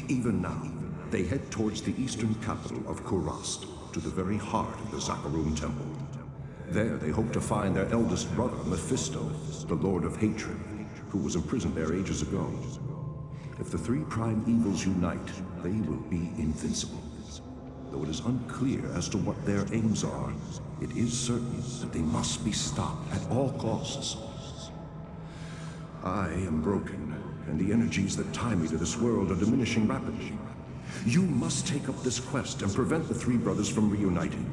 Even now, they head towards the eastern capital of Kurast, to the very heart of the Zakarum Temple. There, they hope to find their eldest brother, Mephisto, the Lord of Hatred, who was imprisoned there ages ago. If the three prime evils unite, they will be invincible. Though it is unclear as to what their aims are, it is certain that they must be stopped at all costs. I am broken, and the energies that tie me to this world are diminishing rapidly. You must take up this quest and prevent the three brothers from reuniting.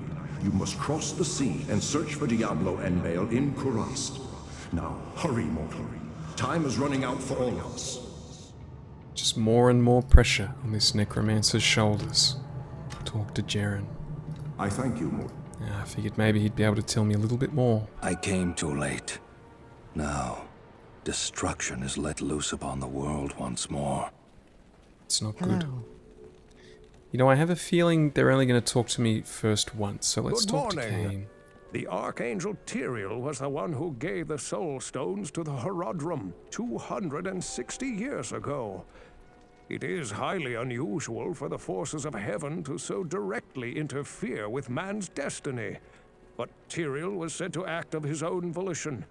You must cross the sea and search for Diablo and Baal in Kurast. Now, hurry, mortal. Time is running out for all of us. Just more and more pressure on this Necromancer's shoulders. Talk to Jaren. I thank you, mortal. I figured maybe he'd be able to tell me a little bit more. I came too late. Now, destruction is let loose upon the world once more. It's not good. You know, I have a feeling they're only going to talk to me first once, so let's talk to Cain. The Archangel Tyriel was the one who gave the Soul Stones to the Horodrum 260 years ago. It is highly unusual for the forces of heaven to so directly interfere with man's destiny. But Tyriel was said to act of his own volition.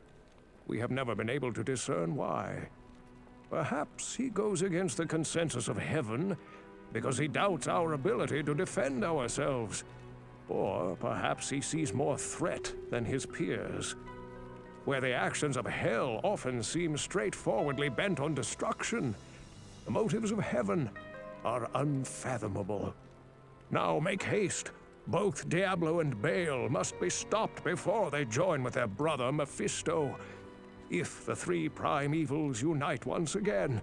We have never been able to discern why. Perhaps he goes against the consensus of heaven because he doubts our ability to defend ourselves. Or perhaps he sees more threat than his peers. Where the actions of hell often seem straightforwardly bent on destruction, the motives of heaven are unfathomable. Now make haste. Both Diablo and Baal must be stopped before they join with their brother Mephisto. If the three prime evils unite once again,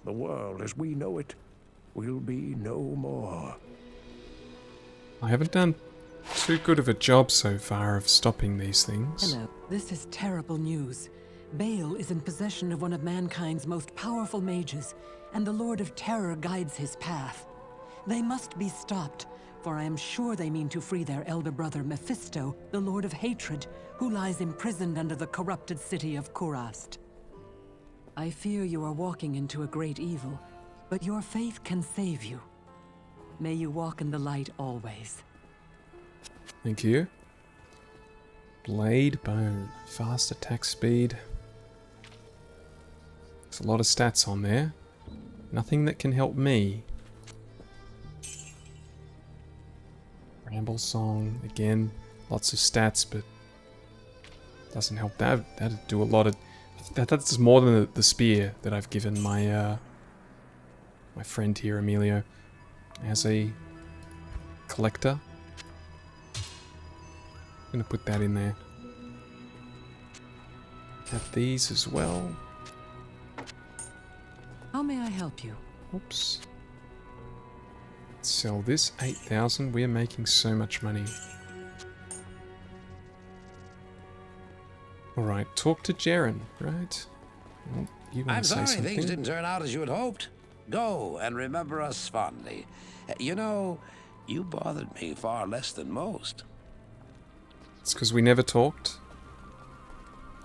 the world as we know it will be no more. I haven't done too good of a job so far of stopping these things. Hello. This is terrible news. Baal is in possession of one of mankind's most powerful mages, and the Lord of Terror guides his path. They must be stopped, for I am sure they mean to free their elder brother Mephisto, the Lord of Hatred, who lies imprisoned under the corrupted city of Kurast. I fear you are walking into a great evil, but your faith can save you. May you walk in the light always. Thank you. Blade Bone. Fast attack speed. There's a lot of stats on there. Nothing that can help me. Ramble Song. Again, lots of stats, but doesn't help. That'd do a lot of... That's more than the spear that I've given my my friend here, Emilio, as a collector. I'm gonna put that in there. Have these as well. How may I help you? Oops. Let's sell this. 8,000. We are making so much money. Alright, talk to Jaren, right? Well, you want I'm to say sorry something? things didn't turn out as you had hoped. Go and remember us fondly. You know, you bothered me far less than most. It's because we never talked.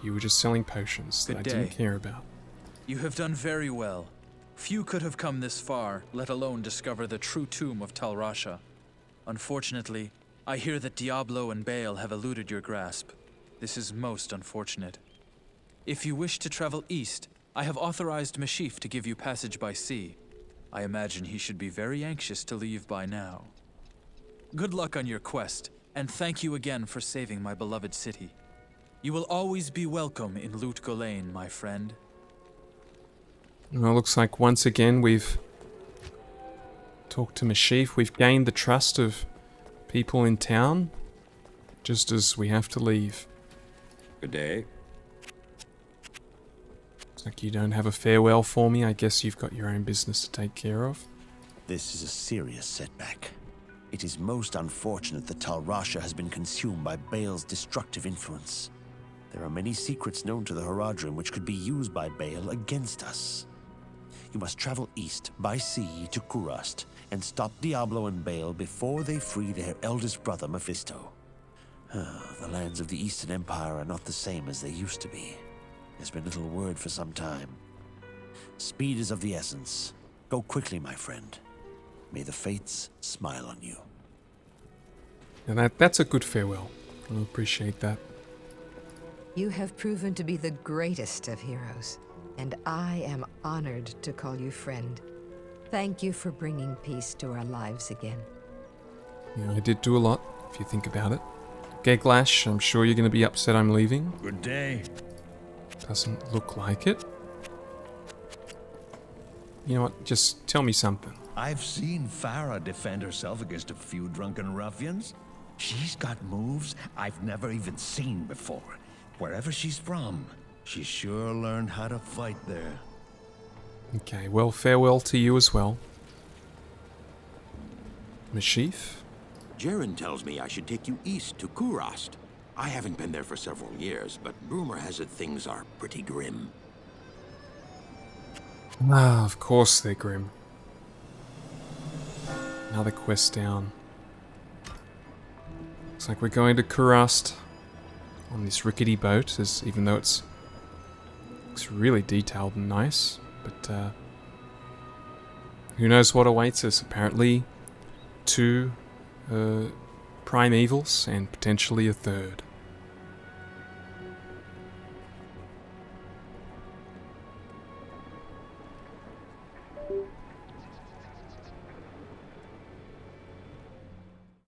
You were just selling potions that I didn't care about. You have done very well. Few could have come this far, let alone discover the true tomb of Tal Rasha. Unfortunately, I hear that Diablo and Baal have eluded your grasp. This is most unfortunate. If you wish to travel east, I have authorized Mashif to give you passage by sea. I imagine he should be very anxious to leave by now. Good luck on your quest, and thank you again for saving my beloved city. You will always be welcome in Lut Gholein, my friend. Well, looks like once again we've talked to Mashif. We've gained the trust of people in town, just as we have to leave. Good day. Looks like you don't have a farewell for me. I guess you've got your own business to take care of. This is a serious setback. It is most unfortunate that Tal Rasha has been consumed by Baal's destructive influence. There are many secrets known to the Haradrim which could be used by Baal against us. You must travel east by sea to Kurast and stop Diablo and Baal before they free their eldest brother Mephisto. The lands of the Eastern Empire are not the same as they used to be. There's been little word for some time. Speed is of the essence. Go quickly, my friend. May the fates smile on you. Now that's a good farewell. I appreciate that. You have proven to be the greatest of heroes, and I am honored to call you friend. Thank you for bringing peace to our lives again. Yeah, I did do a lot, if you think about it. Geglash, I'm sure you're going to be upset I'm leaving. Good day. Doesn't look like it. You know what, just tell me something. I've seen Farah defend herself against a few drunken ruffians. She's got moves I've never even seen before. Wherever she's from, she sure learned how to fight there. Okay, well, farewell to you as well. Mashif? Jaren tells me I should take you east to Kurast. I haven't been there for several years, but rumor has it things are pretty grim. Ah, of course they're grim. Another quest down. Looks like we're going to Kurast on this rickety boat, even though looks really detailed and nice. But who knows what awaits us? Apparently, two prime evils and potentially a third.